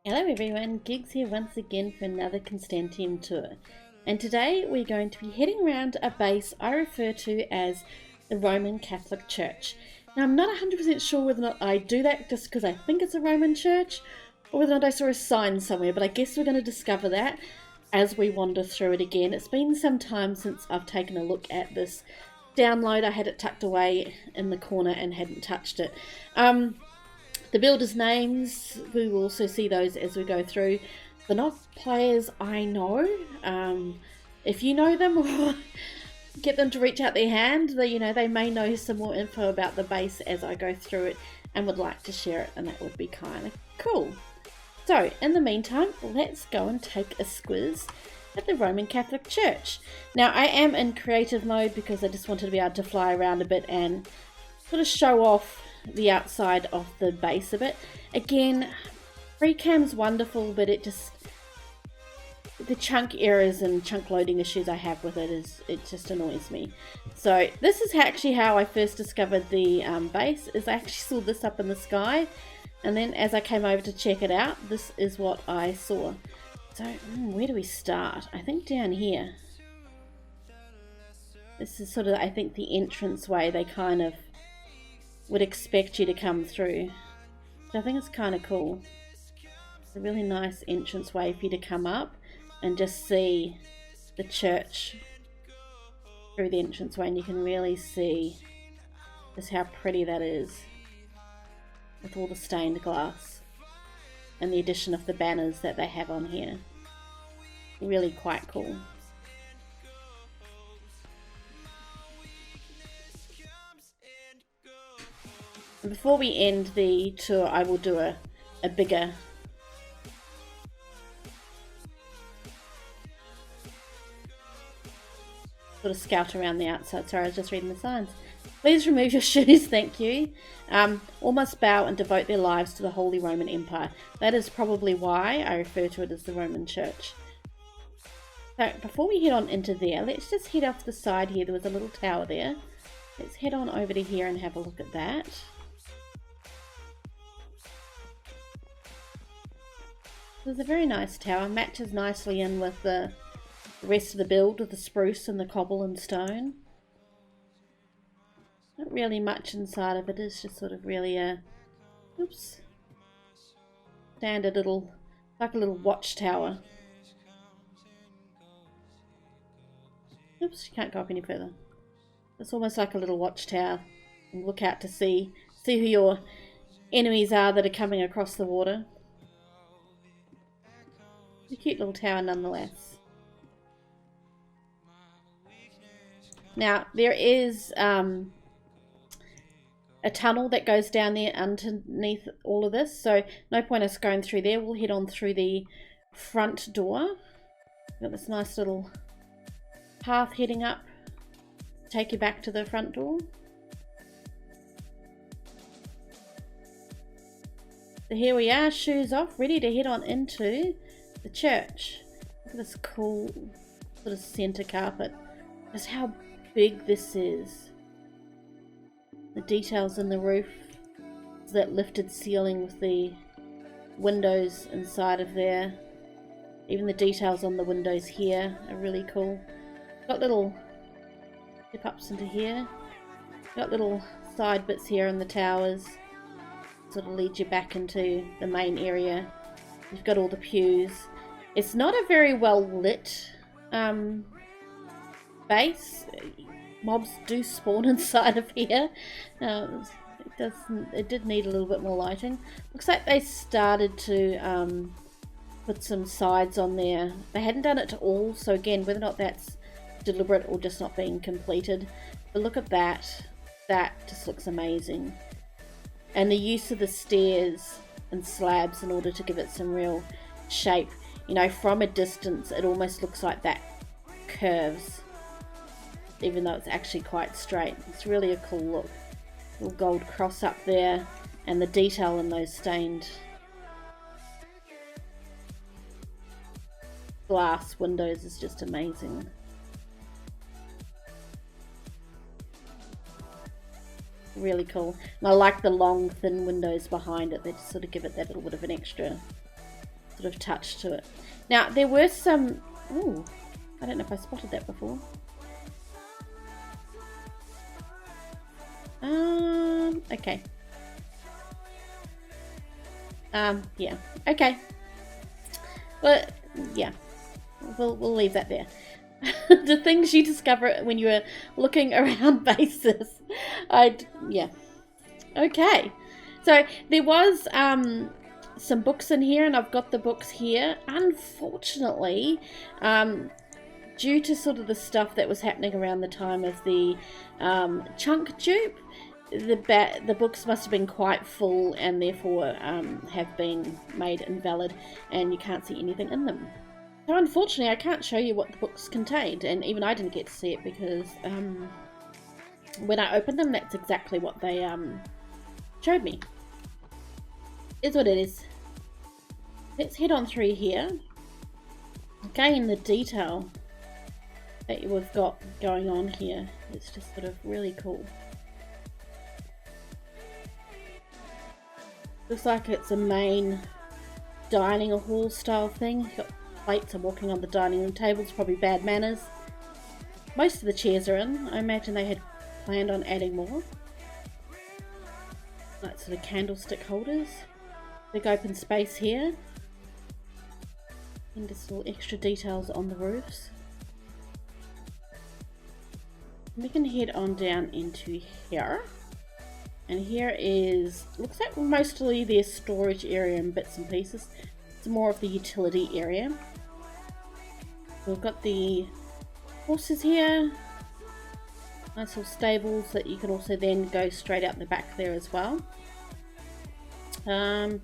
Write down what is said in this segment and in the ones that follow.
Hello everyone, Gigs here once again for another Constantiam tour. And today we're going to be heading around a base I refer to as the Roman Catholic Church. Now I'm not 100% sure whether or not I do that just because I think it's a Roman church, or whether or not I saw a sign somewhere, but I guess we're going to discover that as we wander through it again. It's been some time since I've taken a look at this download. I had it tucked away in the corner and hadn't touched it. The builders' names, we will also see those as we go through. They're not players I know. If you know them or get them to reach out their hand, they may know some more info about the base as I go through it and would like to share it, and that would be kind of cool. So, in the meantime, let's go and take a squiz at the Roman Catholic Church. Now, I am in creative mode because I just wanted to be able to fly around a bit and sort of show off the outside of the base a bit. Again, FreeCam's wonderful, but the chunk errors and chunk loading issues I have with it just annoys me. So this is actually how I first discovered the base, is I actually saw this up in the sky, and then as I came over to check it out, this is what I saw. So where do we start? I think down here. This is sort of, I think, the entranceway they kind of would expect you to come through, which I think is kind of cool. It's a really nice entranceway for you to come up and just see the church through the entranceway, and you can really see just how pretty that is with all the stained glass and the addition of the banners that they have on here. Really quite cool. Before we end the tour, I will do a bigger sort of scout around the outside. Sorry, I was just reading the signs. Please remove your shoes, thank you. All must bow and devote their lives to the Holy Roman Empire. That is probably why I refer to it as the Roman Church. So before we head on into there, let's just head off the side here. There was a little tower there. Let's head on over to here and have a look at that. There's a very nice tower, matches nicely in with the rest of the build with the spruce and the cobble and stone. Not really much inside of it, it's just sort of really a standard little, like a little watchtower. Oops, you can't go up any further. It's almost like a little watchtower, and look out to see who your enemies are that are coming across the water. A cute little tower nonetheless. Now there is a tunnel that goes down there underneath all of this, so no point us going through there. We'll head on through the front door. Got this nice little path heading up, take you back to the front door. So here we are, shoes off, ready to head on into the church. Look at this cool sort of center carpet. Just how big this is. The details in the roof, that lifted ceiling with the windows inside of there. Even the details on the windows here are really cool. Got little step ups into here. Got little side bits here in the towers. Sort of lead you back into the main area. You've got all the pews. It's not a very well lit base. Mobs do spawn inside of here. It did need a little bit more lighting. Looks like they started to put some sides on there. They hadn't done it to all, so again, whether or not that's deliberate or just not being completed. But look at that. That just looks amazing. And the use of the stairs and slabs in order to give it some real shape. You know, from a distance it almost looks like that curves, even though it's actually quite straight. It's really a cool look. Little gold cross up there, and the detail in those stained glass windows is just amazing. Really cool. And I like the long thin windows behind it. They just sort of give it that little bit of an extra sort of touch to it. Now there were some, ooh, I don't know if I spotted that before. Okay. Yeah, okay. Well, yeah, we'll leave that there. The things you discover when you are looking around bases. Yeah. Okay. So there was some books in here, and I've got the books here. Unfortunately, due to sort of the stuff that was happening around the time of the chunk dupe, the books must have been quite full and therefore have been made invalid, and you can't see anything in them. So unfortunately I can't show you what the books contained, and even I didn't get to see it because when I opened them, that's exactly what they showed me. Is what it is. Let's head on through here. Again, the detail that we've got going on here, it's just sort of really cool. Looks like it's a main dining or hall style thing. You've got plates and walking on the dining room tables, probably bad manners. Most of the chairs are in. I imagine they had planned on adding more. Like sort of candlestick holders. Big open space here. And just little extra details on the roofs. We can head on down into here. And here is, looks like mostly their storage area and bits and pieces. It's more of the utility area. We've got the horses here. Nice little stables that you can also then go straight out the back there as well. So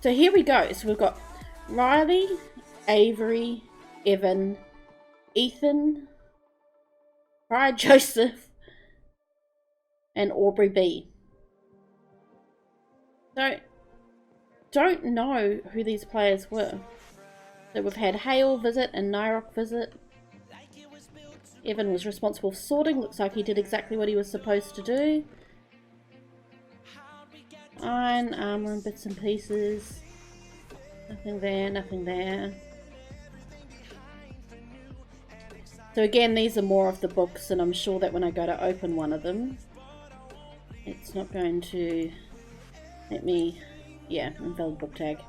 here we go. So we've got Riley, Avery, Evan, Ethan, Brian Joseph, and Aubrey B. So, don't know who these players were. So we've had Hale visit and Nyrock visit. Evan was responsible for sorting. Looks like he did exactly what he was supposed to do. Iron, armor, and bits and pieces. Nothing there, nothing there. So again, these are more of the books, and I'm sure that when I go to open one of them, it's not going to let me, yeah, invalid book tag.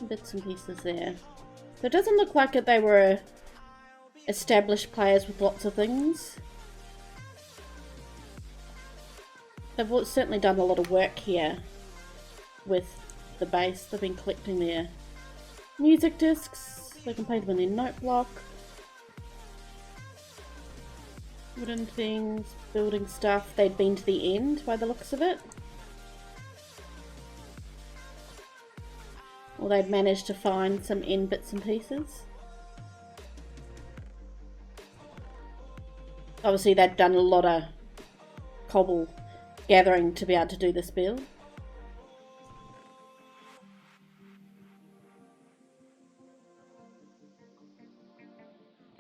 Bits and pieces there. So it doesn't look like they were established players with lots of things. They've certainly done a lot of work here with the base. They've been collecting their music discs. They can play them in their note block. Wooden things, building stuff. They'd been to the end by the looks of it. Or they'd managed to find some end bits and pieces. Obviously they'd done a lot of cobble gathering to be able to do this build.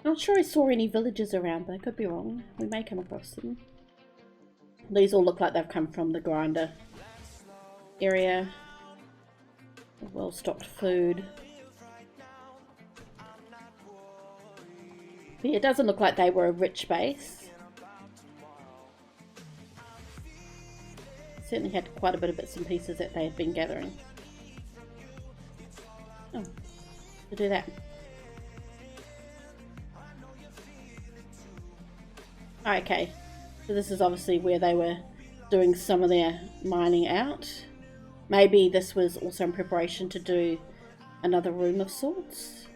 Not sure I saw any villages around, but I could be wrong. We may come across them. These all look like they've come from the grinder area. Well-stocked food. But yeah, it doesn't look like they were a rich base. Certainly had quite a bit of bits and pieces that they had been gathering. Oh, to do that. Okay, so this is obviously where they were doing some of their mining out. Maybe this was also in preparation to do another room of sorts.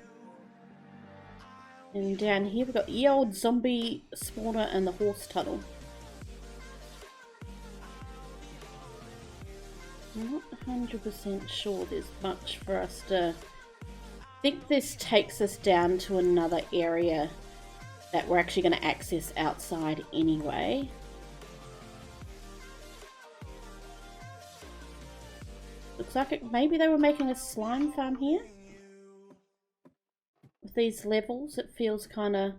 And down here we've got the old zombie spawner and the horse tunnel. I'm not 100% sure there's much for us to... I think this takes us down to another area that we're actually going to access outside anyway. Looks like maybe they were making a slime farm here. With these levels, it feels kind of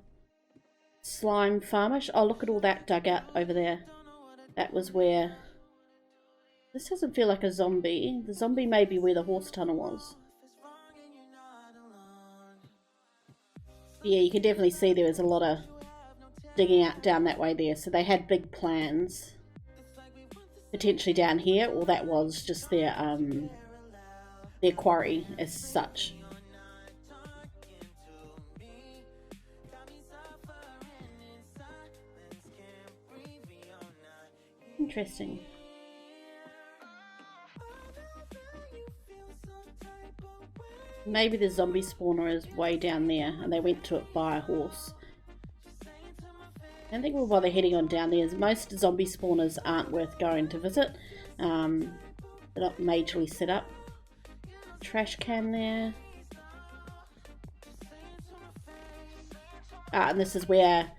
slime farmish. Oh, look at all that dugout over there. That was where This doesn't feel like a zombie. The zombie may be where the horse tunnel was. Yeah, you can definitely see there was a lot of digging out down that way there. So they had big plans. Potentially down here, or that was just their quarry as such. Interesting. Maybe the zombie spawner is way down there and they went to it by a horse. I don't think we'll bother heading on down there. Most zombie spawners aren't worth going to visit. They're not majorly set up. Trash can there. And this is where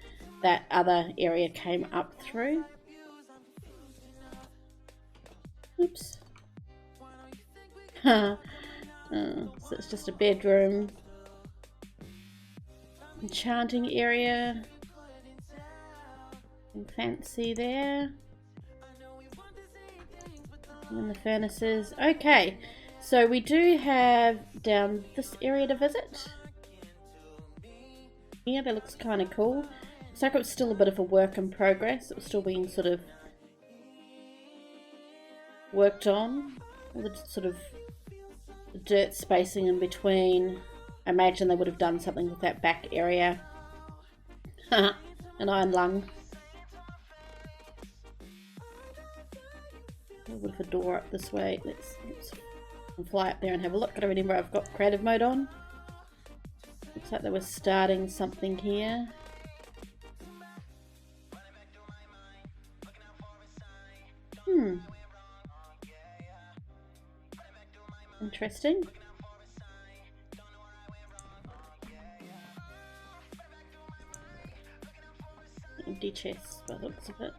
that other area came up through. Oops. So it's just a bedroom. Enchanting area. And fancy there. And the furnaces. Okay, so we do have down this area to visit. Yeah, that looks kind of cool. Looks like it was still a bit of a work in progress. It was still being sort of worked on. All the sort of dirt spacing in between. I imagine they would have done something with that back area. An iron lung. A little bit of a door up this way. Let's fly up there and have a look. Gotta remember I've got creative mode on. Looks like they were starting something here. Interesting. Empty chest by the looks of it.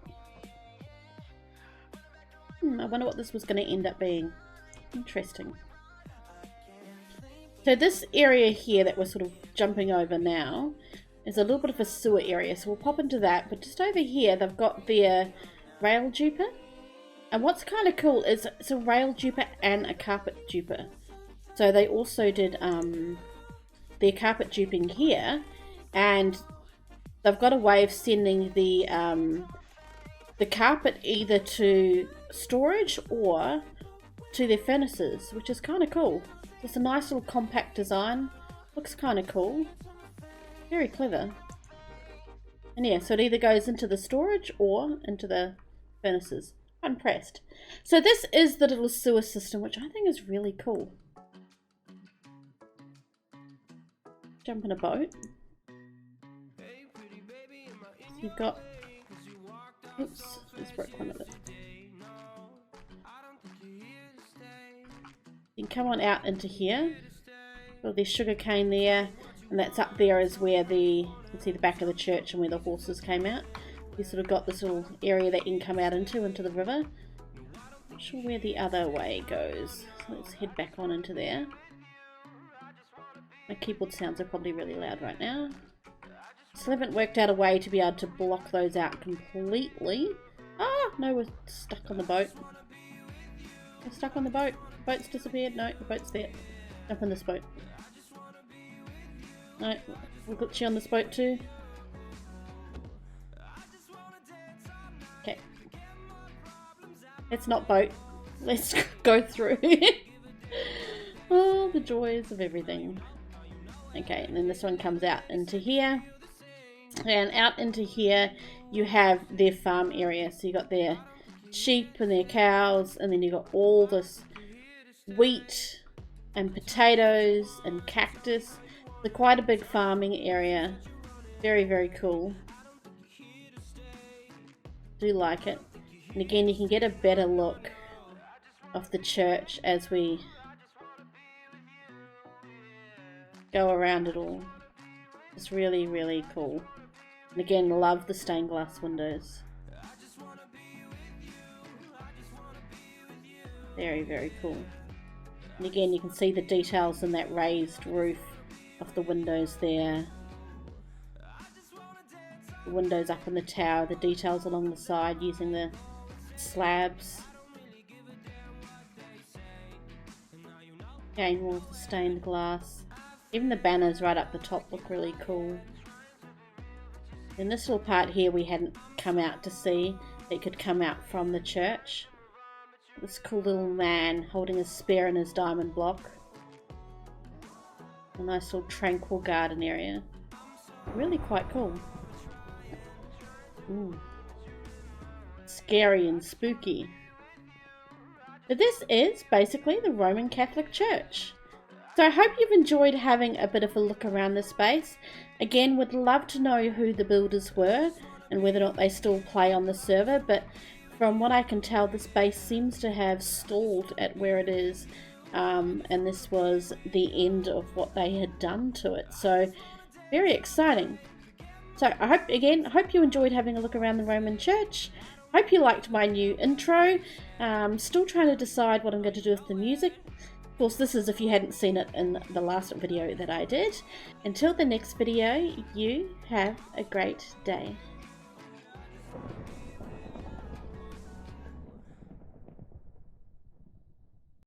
I wonder what this was going to end up being. Interesting. So this area here that we're sort of jumping over now is a little bit of a sewer area, so we'll pop into that. But just over here they've got their rail duper. And what's kind of cool is it's a rail duper and a carpet duper. So they also did their carpet duping here, and they've got a way of sending the carpet either to storage or to their furnaces, which is kind of cool. It's a nice little compact design. Looks kind of cool. Very clever. And yeah, so it either goes into the storage or into the furnaces. I'm impressed. So this is the little sewer system, which I think is really cool. Jump in a boat. So you've got... Oops, just broke one of it. You can come on out into here. Well, there's sugar cane there, and that's up there is where you can see the back of the church and where the horses came out. You sort of got this little area that you can come out into the river. Not sure where the other way goes. So let's head back on into there. My keyboard sounds are probably really loud right now. Still haven't worked out a way to be able to block those out completely. Ah, no, we're stuck on the boat. We're stuck on the boat. The boat's disappeared. No, the boat's there. Jump in this boat. No, we're glitchy on this boat too. Okay. Let's not boat. Let's go through. Oh, the joys of everything. Okay, and then this one comes out into here. And out into here you have their farm area. So you got their sheep and their cows, and then you got all this wheat and potatoes and cactus. So quite a big farming area. Very, very cool. Do like it. And again, you can get a better look of the church as we go around it all. It's really, really cool. And again, love the stained glass windows. Very, very cool. And again, you can see the details in that raised roof of the windows there. The windows up in the tower, the details along the side using the slabs. Again, more of the stained glass. Even the banners right up the top look really cool. In this little part here we hadn't come out to see. It could come out from the church. This cool little man holding a spear in his diamond block. A nice little tranquil garden area. Really quite cool. Ooh. Scary and spooky. But this is basically the Roman Catholic Church. So I hope you've enjoyed having a bit of a look around this base. Again, would love to know who the builders were and whether or not they still play on the server, but from what I can tell, this base seems to have stalled at where it is, and this was the end of what they had done to it. So very exciting. So I hope you enjoyed having a look around the Roman Church. Hope you liked my new intro. Still trying to decide what I'm going to do with the music. Of course, this is if you hadn't seen it in the last video that I did. Until the next video, you have a great day.